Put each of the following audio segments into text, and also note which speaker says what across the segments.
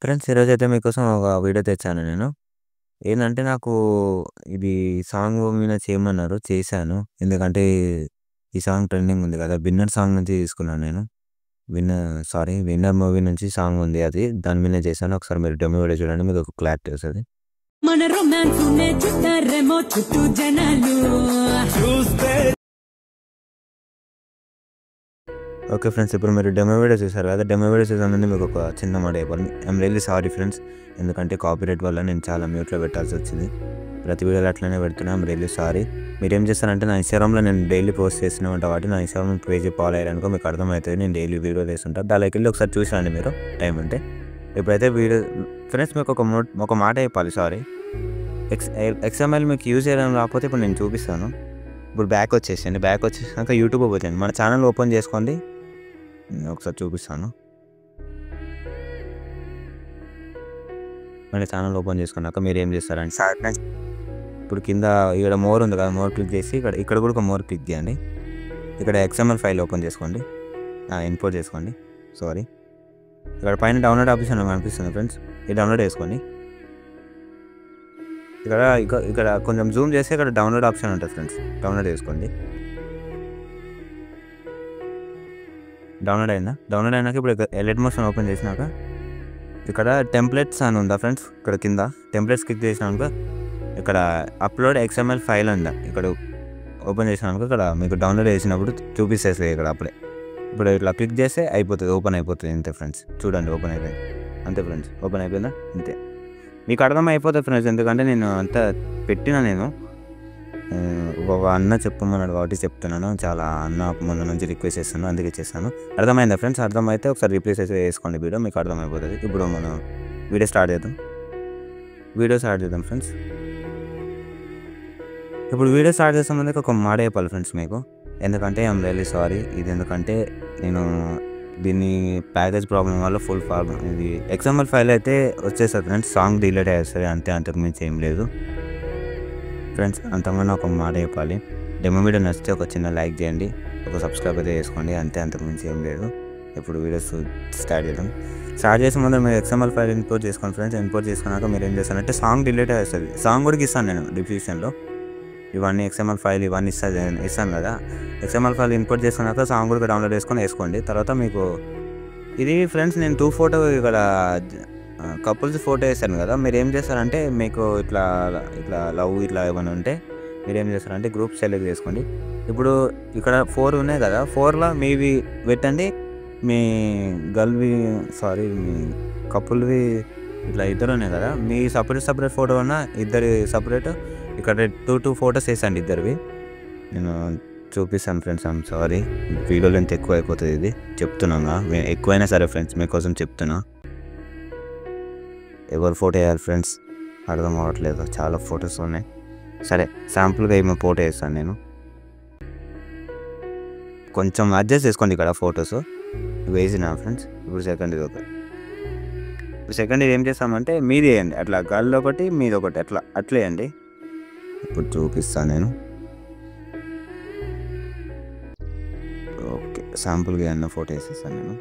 Speaker 1: Friends ఈరోజైతే మీకోసం ఒక వీడియో తెచ్చాను నేను. ఏందంటే నాకు ఇది సాంగ్ మీద చేయమన్నారు. చేశాను. ఎందుకంటే ఈ సాంగ్ ట్రెండింగ్ ఉంది కదా! 'విన్నర్' సాంగ్ నుంచి తీసుకున్నాను నేను. 'విన్నర్' మూవీ నుంచి సాంగ్ ఉంది అది. దాని మీదనే చేశాను. ఒకసారి మీరు డెమో వీడియో చూడండి. మీకు ఒక క్లారిటీ వస్తది.
Speaker 2: మన రొమాన్స్‌నే చుట్టారేమో చుట్టూ జనాలు చూస్తే.
Speaker 1: ఓకే ఫ్రెండ్స్, ఇప్పుడు మీరు డెమో వీడియో చూసారు కదా! డెమో వీడియో చూసే ముందు మీకు ఒక చిన్న మాట చెప్పాలి. I'm really sorry friends. ఎందుకంటే కాపీరైట్ వల్ల నేను చాలా మ్యూట్‌లో పెట్టాల్సి వచ్చింది. ప్రతి వీడియోలో అట్లనే పెడుతున్నా. I'm really sorry. మీరేం చేస్తారంటే నా ఇన్‌స్టాగ్రామ్‌లో నేను డైలీ పోస్ట్ చేస్తూనే ఉంటా కాబట్టి నా ఇన్‌స్టాగ్రామ్ పేజ్ ఫాలో అయ్యారనుకో మీకు అర్థమవుతుంది. నేను డైలీ వీడియోలు వేస్తుంటా. దానిలోకి వెళ్ళి ఒకసారి చూసిరండి మీరు టైం ఉంటే. ఇప్పుడైతే వీడియో ఫ్రెండ్స్ మీకు ఒక మాట చెప్పాలి. సారీ. XML మీకు యూజ్ చేయడం రాకపోతే ఇప్పుడు నేను చూపిస్తాను. ఇప్పుడు బ్యాక్ వచ్చేసేయండి. బ్యాక్ వచ్చేసాక యూట్యూబ్ ఓపెన్ చేయండి. మన ఛానల్ ఓపెన్ చేసుకోండి. ఒకసారి చూపిస్తాను. మన ఛానల్ ఓపెన్ చేసుకున్నాక మీరు ఏం చేస్తారంటే ఇప్పుడు కింద ఇక్కడ మోర్ ఉంది కదా, మోర్ క్లిక్ చేసి ఇక్కడ కూడా ఒక మోర్ క్లిక్ చేయండి. ఇక్కడ XML ఫైల్ ఓపెన్ చేసుకోండి. ఇంపోర్ట్ చేసుకోండి. సారీ, ఇక్కడ పైన డౌన్లోడ్ ఆప్షన్ కనిపిస్తుంది ఫ్రెండ్స్. ఇది డౌన్లోడ్ చేసుకోండి. ఇక్కడ కొంచెం జూమ్ చేస్తే ఇక్కడ డౌన్లోడ్ ఆప్షన్ ఉంటుంది ఫ్రెండ్స్. డౌన్లోడ్ చేసుకోండి. డౌన్లోడ్ అయిందా? డౌన్లోడ్ అయినాక ఇప్పుడు ఎడిట్ మోషన్ ఓపెన్ చేసినాక ఇక్కడ టెంప్లెట్స్ అని ఉందా ఫ్రెండ్స్. ఇక్కడ కింద టెంప్లెట్స్ క్లిక్ చేసినాక ఇక్కడ అప్లోడ్ XML ఫైల్ ఉందా, ఇక్కడ ఓపెన్ చేసినాక ఇక్కడ మీకు డౌన్లోడ్ చేసినప్పుడు చూపిస్తేస్తుంది ఇక్కడ అప్పుడే. ఇప్పుడు ఇట్లా క్లిక్ చేస్తే అయిపోతుంది, ఓపెన్ అయిపోతుంది. అంతే ఫ్రెండ్స్, చూడండి ఓపెన్ అయిపోయింది. అంతే ఫ్రెండ్స్, ఓపెన్ అయిపోయిందా? అంతే. మీకు అర్థం అయిపోతుంది ఫ్రెండ్స్, ఎందుకంటే నేను అంతా పెట్టినా. నేను ఒక అన్న చెప్పమన్నాడు కాబట్టి చెప్తున్నాను. చాలా అన్న ముందు నుంచి రిక్వెస్ట్ చేస్తున్నాను, అందుకే చేస్తాను. అర్థమైందా ఫ్రెండ్స్? అర్థమైతే ఒకసారి రీప్లేస్ అయితే వేసుకోండి వీడియో, మీకు అర్థమైపోతుంది. ఇప్పుడు మనం వీడియో స్టార్ట్ చేద్దాం ఫ్రెండ్స్. ఇప్పుడు వీడియో స్టార్ట్ చేసే ముందుకు ఒక మాట చెప్పాలి ఫ్రెండ్స్ మీకు. ఎందుకంటే ఐయామ్ రియల్లీ సారీ. ఇది ఎందుకంటే నేను దీన్ని ప్యాకేజ్ ప్రాబ్లం వల్ల ఫుల్ ప్రాబ్లం. ఇది XML ఫైల్ అయితే వచ్చేస్తుంది ఫ్రెండ్స్, సాంగ్ డిలీట్ అయ్యేస్తుంది అంతే, అంతకుమించి ఏం లేదు ఫ్రెండ్స్. అంతకన్నా ఒక మాట చెప్పాలి. డెమో వీడియో నచ్చితే ఒక చిన్న లైక్ చేయండి, ఒక సబ్స్క్రైబ్ అయితే చేసుకోండి అంతే, అంతకుమించి ఏం లేదు. ఇప్పుడు వీడియోస్ స్టార్ట్ చేసే ముందు మీరు XML ఫైల్ ఇంపోర్ట్ చేసుకోండి ఫ్రెండ్స్. ఇంపోర్ట్ చేసుకున్నాక మీరు ఏం చేస్తారంటే సాంగ్ డిలీట్ అయ్యేస్తుంది. సాంగ్ కూడా ఇస్తాను నేను డిస్క్రిప్షన్లో. ఇవన్నీ XML ఫైల్ ఇవన్నీ ఇస్తాను కదా. XML ఫైల్ ఇంపోర్ట్ చేసుకున్నాక సాంగ్ కూడా డౌన్లోడ్ చేసుకొని వేసుకోండి. తర్వాత మీకు ఇది ఫ్రెండ్స్ నేను 2 ఫోటో ఇక్కడ కపుల్స్ ఫోటో వేసాను కదా. మీరు ఏం చేస్తారంటే మీకు ఇట్లా లవ్ ఇట్లా ఏమైనా ఉంటే మీరు ఏం చేస్తారంటే గ్రూప్ సెలెక్ట్ చేసుకోండి. ఇప్పుడు ఇక్కడ 4 ఉన్నాయి కదా, 4లో మీవి పెట్టండి. మీ మీ కపుల్వి ఇట్లా ఇద్దరు ఉన్నాయి కదా, మీ సపరేట్ ఫోటో ఉన్న ఇద్దరి సపరేట్ ఇక్కడ 2 ఫొటోస్ వేసండి ఇద్దరివి. నేను చూపిస్తాను friends. I'm sorry, video length ఎక్కువ అయిపోతుంది. ఇది చెప్తున్నాగా, ఎక్కువైనా సరే ఫ్రెండ్స్ మీకోసం చెప్తున్నా. ఎవరు ఫోటో వేయాలి ఫ్రెండ్స్ అర్థం అవ్వట్లేదు, చాలా ఫొటోస్ ఉన్నాయి. సరే, శాంపుల్గా ఏమో ఫోటో వేస్తాను నేను. కొంచెం అడ్జస్ట్ చేసుకోండి ఇక్కడ ఫొటోస్ వేసిన ఫ్రెండ్స్. ఇప్పుడు సెకండ్ ఇది ఏం చేస్తామంటే మీది వేయండి, అట్లా గర్ల్ ఒకటి మీది ఒకటి అట్లా వేయండి. ఇప్పుడు చూపిస్తాను నేను. ఓకే, శాంపుల్గా ఏమన్నా ఫోటో వేసేస్తాను నేను.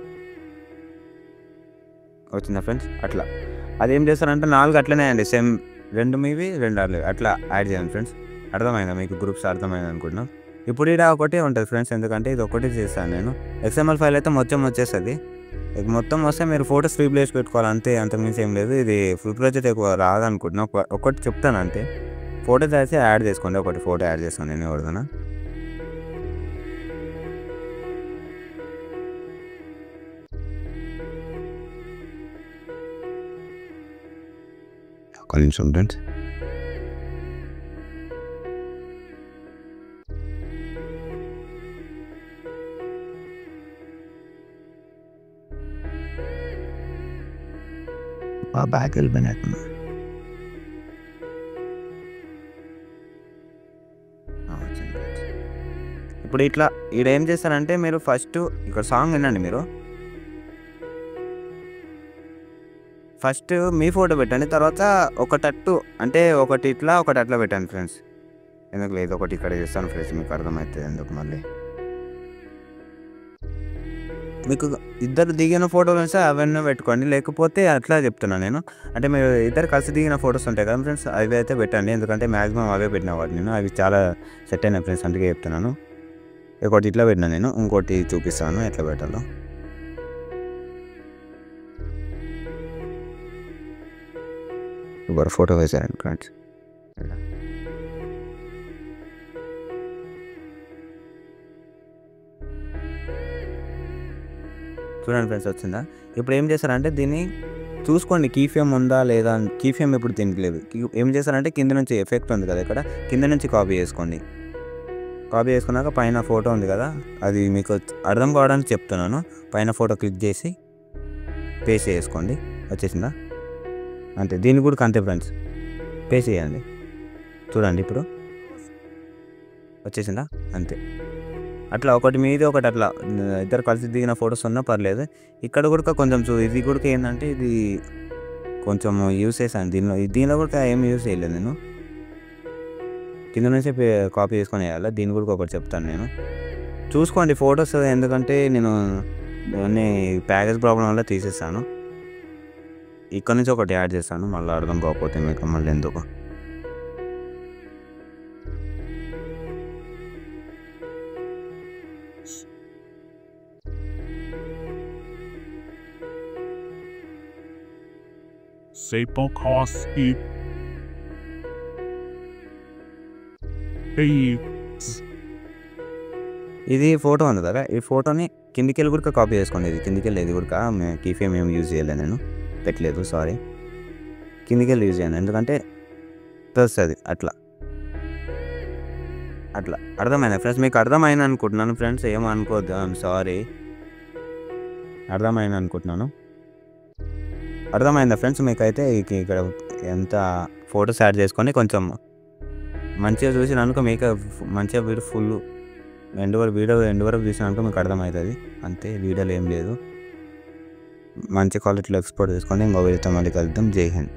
Speaker 1: వచ్చిందా ఫ్రెండ్స్? అట్లా అదేం చేస్తారంటే 4 అట్లనే అండి, సేమ్ 2 మీవి 2 అట్లా యాడ్ చేయండి ఫ్రెండ్స్. అర్థమైందా మీకు? గ్రూప్స్ అర్థమైంది అనుకుంటున్నాను. ఇప్పుడు ఇక్కడ ఒకటే ఉంటుంది ఫ్రెండ్స్, ఎందుకంటే ఇది ఒకటి చేస్తాను నేను. XML ఫైల్ అయితే మొత్తం వచ్చేస్తుంది. మొత్తం వస్తే మీరు ఫోటోస్ రీప్లేస్ పెట్టుకోవాలి అంతే, అంతకుమించి ఏం లేదు. ఇది ఫుల్ ప్రాజెక్ట్ ఎక్కువ రాదనుకుంటున్నా. ఒకటి చెప్తాను అంతే. ఫోటో చేసి యాడ్ చేసుకోండి. ఒకటి ఫోటో యాడ్ చేస్తాను నేను ఎవరిదైనా. ఒక నిమిషం ఫ్రెండ్స్. బ్యాక్ వెళ్ళిపోయినట్టున్నా. ఇప్పుడు ఇట్లా ఇక్కడ ఏం చేస్తారంటే మీరు ఫస్ట్ ఇక్కడ సాంగ్ వినండి. మీరు ఫస్ట్ మీ ఫోటో పెట్టండి, తర్వాత ఒకటట్టు అంటే ఒకటి ఇట్లా ఒకటి అట్లా పెట్టండి ఫ్రెండ్స్. ఎందుకు లేదు, ఒకటి ఇక్కడ చేస్తాను ఫ్రెండ్స్, మీకు అర్థమవుతుంది ఎందుకు. మళ్ళీ మీకు ఇద్దరు దిగిన ఫోటోలు వస్తే అవన్నీ పెట్టుకోండి, లేకపోతే అట్లా చెప్తున్నాను నేను. అంటే మీరు ఇద్దరు కలిసి దిగిన ఫొటోస్ ఉంటాయి కదా ఫ్రెండ్స్, అవి అయితే పెట్టండి. ఎందుకంటే మ్యాక్సిమం అవే పెట్టిన వాటి నేను, అవి చాలా సెట్ అయినాయి ఫ్రెండ్స్, అందుకే చెప్తున్నాను. ఒకటి ఇట్లా పెట్టినా నేను, ఇంకోటి చూపిస్తాను ఎట్లా పెట్టాలో. ఇప్పుడు ఫోటో వేసారండి ఫ్రెండ్స్. చూడండి ఫ్రెండ్స్ వచ్చిందా. ఇప్పుడు ఏం చేస్తారంటే దీన్ని చూసుకోండి కీ ఫ్రేమ్ ఉందా లేదా. కీ ఫ్రేమ్ ఇప్పుడు దీనికి లేదు. ఏం చేస్తారంటే కింద నుంచి ఎఫెక్ట్ ఉంది కదా ఇక్కడ, కింద నుంచి కాపీ చేసుకోండి. కాపీ చేసుకున్నాక పైన ఫోటో ఉంది కదా, అది మీకు అర్థం కావడానికి చెప్తున్నాను. పైన ఫోటో క్లిక్ చేసి పేస్ట్ చేసుకోండి. వచ్చేసిందా అంతే. దీన్ని కూడా అంతే ఫ్రెండ్స్, పేస్ట్ చేయండి. చూడండి ఇప్పుడు వచ్చేసిందా అంతే. అట్లా ఒకటి మీది ఒకటి అట్లా ఇద్దరు కలిసి దిగిన ఫొటోస్ ఉన్నా పర్లేదు. ఇక్కడ కూడా కొంచెం ఇది కూడా ఏంటంటే ఇది కొంచెం యూస్ చేశాను దీనిలో కూడా ఏం యూస్ చేయలేదు నేను. కింద నుంచి కాపీ చేసుకొని వేయాలి. దీని కూడా ఒకటి చెప్తాను నేను. చూసుకోండి ఫొటోస్, ఎందుకంటే నేను అన్నీ ప్యాకేజ్ ప్రాబ్లం వల్ల తీసేస్తాను. ఇక్కడ నుంచి ఒకటి యాడ్ చేస్తాను, మళ్ళీ అర్థం కాకపోతే మీకు మళ్ళీ ఎందుకు. ఇది ఫోటో ఉంది కదా, ఈ ఫోటోని కిందికి వెళ్ళి కూడా కాపీ చేసుకోండి. ఇది కిందికి వెళ్ళి ఇది కూడా కీ ఫ్రేమ్ ఏమి యూజ్ చేయలేదు నేను, పెట్టలేదు సారీ. కిందికి వెళ్ళి యూజ్ చేయను ఎందుకంటే వస్తుంది అట్లా. అట్లా అర్థమైందా ఫ్రెండ్స్? మీకు అర్థమైంది అనుకుంటున్నాను ఫ్రెండ్స్, ఏమో అనుకోవద్దు, ఐఎమ్ సారీ. అర్థమైంది అనుకుంటున్నాను. అర్థమైందా ఫ్రెండ్స్ మీకైతే? ఇక్కడ ఎంత ఫొటోస్ యాడ్ చేసుకొని కొంచెం మంచిగా చూసినానుకో మీకు మంచిగా వీడియో ఫుల్ వీడియో ఎండ్ వరకు చూసినానుకో మీకు అర్థమవుతుంది అంతే. వీడియోలో ఏం లేదు. మంచి క్వాలిటీలో ఎక్స్పోర్ట్ చేసుకోండి. ఇంకో వీడియోతో మళ్ళీ కలుద్దాం. జై హింద్.